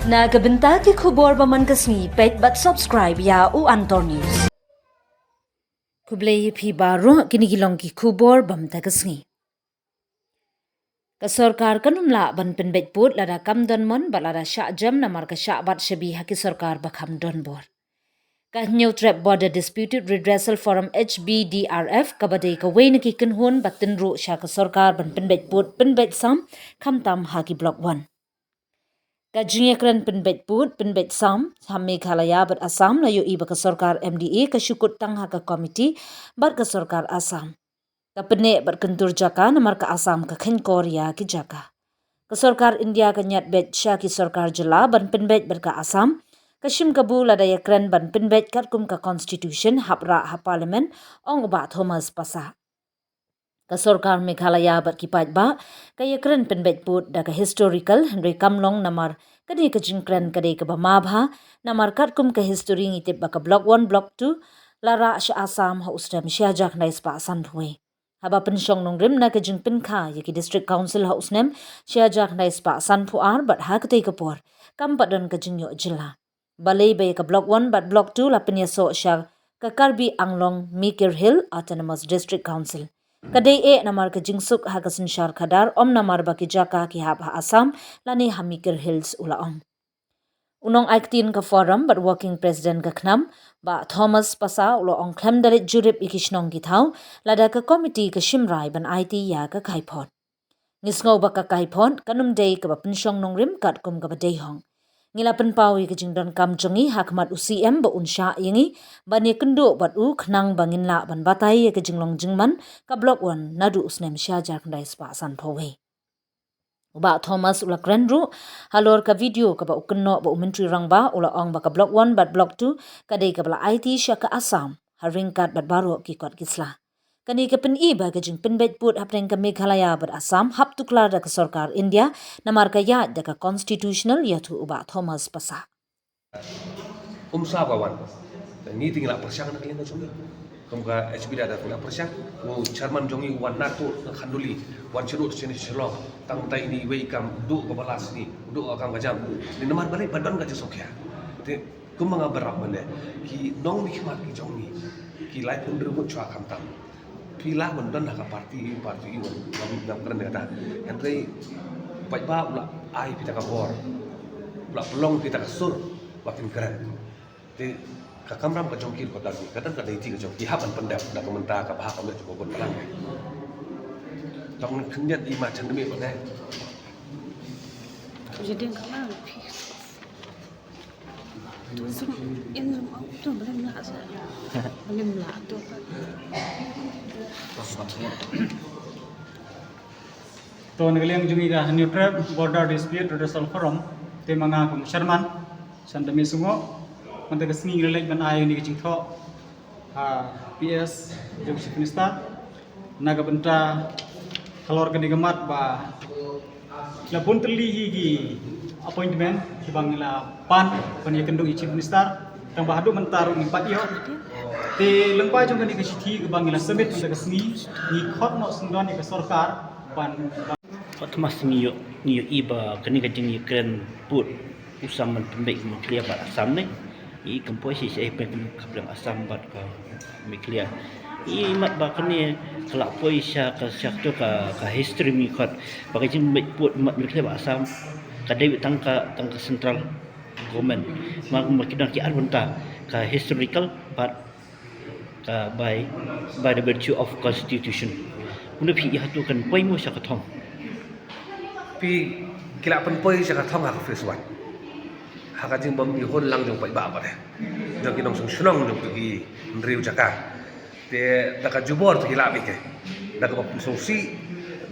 Nagabenta ki khubor baman kasni pet but subscribe ya u Antor News. Kublay phi baro kinigilong ki khubor bamta kasni. Ka sarkar kanumla ban penbet put lada kamdon mon balada sya jam namar ka sya bat shabi haki sarkar bakham don bor. Ka Neutral Border Disputed Redressal Forum HBDRF kabadai ka wain ki kinhun batin ru sya ka sarkar ban penbet put penbet sam kamtam haki block 1. Kajingekran penbet put penbet sam Meghalaya bat Assam layu iba ka sarkar MDA ka syukut tangha ka komiti bat ka sarkar Assam. Ka pene bat kentur jaka namar ka Assam ka khenkor ya ki jaka. Ka sarkar India ka nyat bet sya ki sarkar jela ban penbet bat ka Assam. Ka shim kabu ladaya kran ban penbet kat kum ka constitution hapra ha parliament ong ba Thomas Pasa. Ka sarkar Meghalaya bat kipat ba kaya kran penbet put da ka historical Henry Kamlong namar kadi ka jingkran kadi ka bamabha namar kat kum ka history ngitip ba ka block 1 block 2 lara sya Assam ha usram syajak na ispa sandhuwe. Haba pensyong nongrim na ka jingpin kha yaki district council ha usnem syajak na ispa sanpuar bat ha kati kapor kampadon ka jingyo jila. Balay bay ka block 1 bat block 2 la penyaso sya ka Karbi Anglong Mikir Hill Autonomous District Council. Kadai namar ka jingsuk ha ka sinsyar khadar om namar ba ki jaka ki hab ha Assam lani ha Mikir Hills ula om. Unong aiktin ka forum bat working president ka knam ba Thomas Pasa ulo ong klem dalit jurip ikishnong gitaw lada ka komiti ka shimrai ban IT ya ka kaipon. Ngisngaw ba ka kaipon kanum day ka ba pensyong nongrim kat kum ka ba dayhong. Ngila penpawi ke jingdon kam jongi hakmat UCM ba unsya yengi bani kendo bat u khnang bangin la ban batai ke jinglong jingman ka block 1 nadu usnem syajar kandai spa san phowe. Uba Thomas ula krenru halor ka video ka ba ukenno ba umentri rangba ula ong ba ka block 1 bat block 2 kadai ka bala IT sya ka Assam haringkat bat baro ki kot kisla. Kani ka peniba ka jing penbet put hapeng ka Meghalaya bat Assam hap tuklar da ka sarkar India namar ka ya da ka constitutional yatu uba Thomas Pasa. Sabawan ni tinggal persyang nak kalian jongi kamga HBD ada tinggal persyang wo chairman jongi wan nato khanduli wan churut sini shlong tang tai ni wei kam du ka balas ni du akam ka jam ni namar balik badan ka jesokya te kumanga berap mane ki nong ni khmat ki jongi ki lai pun derut chwa kam tam pila bandan ka parti iwan nam keren kata yang kai pai ba ula ai pita ka bor ula pelong pita ka sur wakin keren te ka kamram ka jongkir ko dagi kadang ka daiti ka jongki haban pendap da ka menta ka bahak ka joko bon palang tong khnyan ima chandme ko ne jadi kalau terus ini tu belum lah saya belum lah tu तो नगलियंग जुंगी का neutral border dispute रेडरेसल फोरम ते मंगा कुम शर्मान संदमी सुंगो मंते कसनी रिलेज बन आय नि जिंग थो PS जब सिफनिस्ता नागा बंटा खलर कनि गमात बा ला बुंतली hi appointment ki bangila pan pani kendung chief minister tang bahadu mentaru ni patio te lengpa jong kani kasithi ki bangila submit ke kasni ni khot no sungdon ni ka sarkar pan Thomas niyo iba kani ka jing kren put usam man pembek ni clear bat Assam ni I kampoi si saya pen kaplang Assam bat ka mi clear I mat ba kani kelak poi sya ka syak tu ka history mi khot ba jing put mat mi clear bat Assam ka David tangka central government makidang ki arwanta ka historical but by the virtue of constitution una phi hatu kan poi mo sya ka thong pi kila pen poi sya ka thong ha phase 1 ha ka jing bom bi hon lang jong pai ba ba de jong ki nong sung shunong jong tu ki riu jaka te da ka jubor tu kila bi ke da ka sung si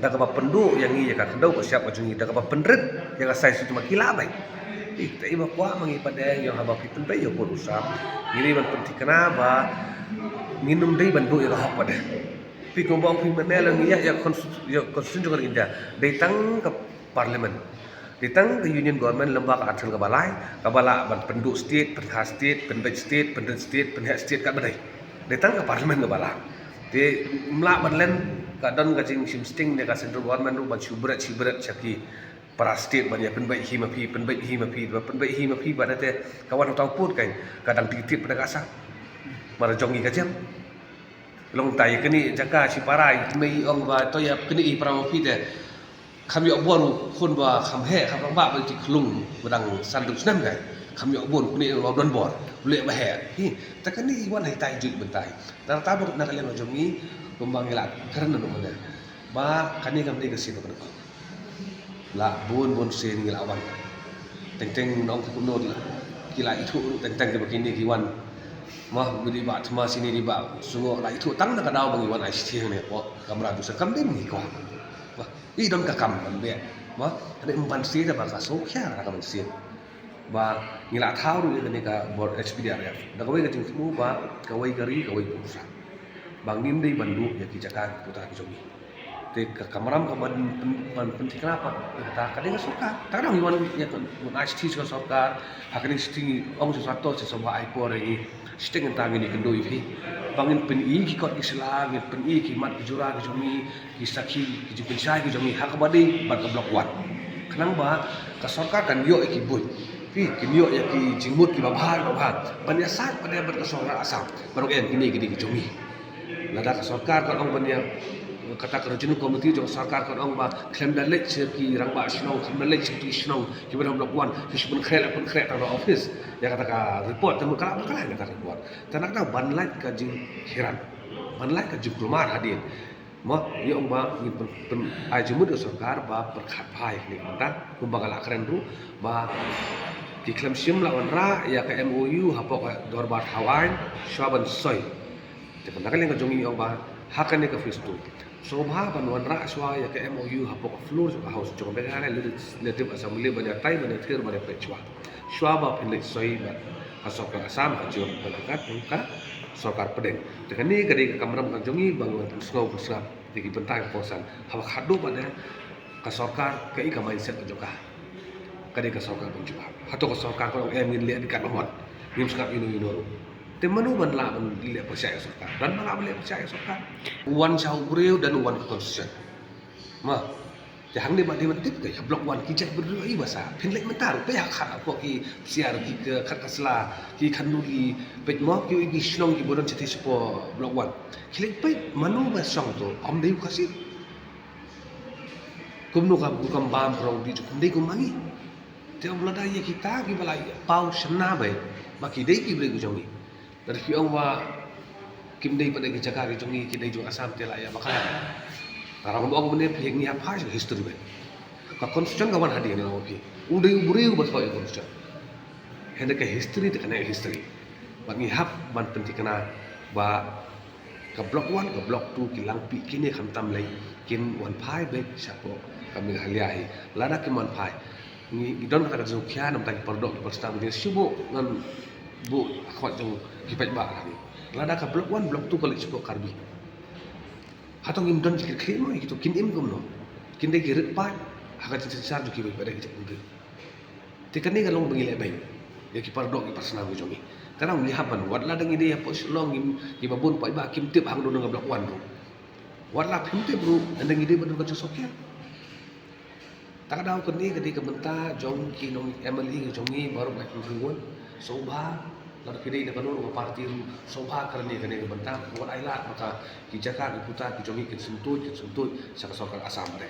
da ka pendu yang i ka kendau ka siap jungi da ka penret yang ka sai su cuma kila bai ta iba kwa mangi padang yang haba ki penpai yo pun usap ngiri ban penting kenapa minum dei bandu ya ka hak pada pi kombong pi menel ngi ya konstitusi juga India datang ke parlimen datang ke union government lembaga atal ke balai ka bala ban pendu state penha state penbet state pendet state penha state ka badai datang ke parlimen ke bala te mla ban len ka don ka jing sim sting ne ka central government ru ban chibrat chaki para state banyak penbaik himapi pada kawan tahu pun kan kadang titip pada kasar mara jongi kajam long tai kini jaka si parai mei ong ba to ya kini pramapi te kami obon kun ba kham he kham ba ba ti klung badang sandung snam kan kami obon kini lo don bor le ba he hi ta kini wan hai tai ju bentai ta ta ba nak kalian jongi kumbang gelat karena no mana ba kani kami ke sini pada la bun sen ngila awan teng nong kuno di kila itu teng ke begini kiwan mah budi ba thma sini di ba sungo la itu tang nak dau bangi wan ai siang ne ko kamera du sakam dem ni ko wah i don ka kam ban be mah ada empan si da ba ka so kya ka ban si ba ngila thau ru ni ka bor HPDRF da ko ga ting mu ba ka wai gari ka wai pusa bang nim dei bandu ya ki jakan putra ki jogi te ka kamaram ka ban penting kenapa ta kadang suka kadang iwan ya kan ai sti ka sokar akading sti ong sesuatu sesuatu ai por ini sting tang ini kendo ifi bangin pen i ki kot islam pen i ki mat jura ki jomi ki sakhi ki jupin sai ki jomi hak badi bat ka blok wat kanang ba ka sokar kan yo ki bui pi ki yo ya ki jingmut ki babhar banyak sat pada bat ka sokar asam baru en kini ki jomi lada ka sokar kan ong banyak kata kerajaan komiti jong sarkar kan ong ba klaim dalek ki rangba snong klaim dalek ki snong ki ber blok wan ki sebun khrel tang office ya kata ka report temu kala kata report tanak ta banlai ka jing heran banlai ka jing rumah hadir mo ye ong ba ni pen ai jumut sarkar ba perkhat pai ni manta kumbang ala keren ru ba ki klaim sim la wan ra ya ka MOU hapok dorbat hawain swaban soy te nak leng ka jongi ong ba hakan ni ka fistu Sobha banwan ra swa ya ke MOU hapok floor so house jo be ala legislative assembly banya tai banya thir banya pechwa shwa ba phinle soi ba asok asam ha jo balakat ka sarkar pedeng tekani kadi ka kamram ka jongi bangun snow pusat digi bentai posan hawa khadu bana ka sarkar kai ka mindset ka joka kadi ka sarkar benjuba hato ka sarkar ko emin le di kan hot nim skap inu temanu ban la ban le percaya sarkar dan malah le percaya sarkar wan sau breu dan wan constitution ma jahang ni ba di mentip ke blok wan ki jai berdua i basa phinle mentar pe hak khat ko ki siar ki ke khat kasla ki khanduli pet mo ki ki snong ki boron chete spo blok wan khilek pe manu ba song to om deu kasi kumno ka bukam bam prong di dei kumangi te om lada ye kita ki balai pau sna bai ba ki dei ki bre ku jongi dari fi ong wa kim dei pada ki jaka ki jongi ki dei jo asam te la ya bakal Karang bong bene phek ni apa history be ka constitution ka wan hadi ni no phi udai uburi bas ko constitution hende ka history te kana history bangi hap man penting kana ba ka block 1 ka block 2 ki lang pi kini kham tam lai kin wan phai be sapo kami haliai lada ki man phai ni don kata ka khia nam tak pardok ki pasta ni subo ngan bu akhwat jong ki pet ba ni lada ka block 1 block 2 ka li subo karbi hatong im don jikir khimo gitu kin im gumno kin de girit pa haga sar juki pada ki cek ngi tikani galong bangile bay ya ki pardo ki pasna go jongi kana uli haban wadla dangi de ya pos long im ki babun pa ba kim tip hang do nga blok 1 ro wadla phim tip ro dangi de badu ka sokya tak daw kani kadi ka benta jong ki nong emily jongi baru ba ruwon sobha lar kini na kanun parti sobha karni kani ka benta wat ailat maka ki jaka ki puta ki jongi ki suntut sa kasokal asam de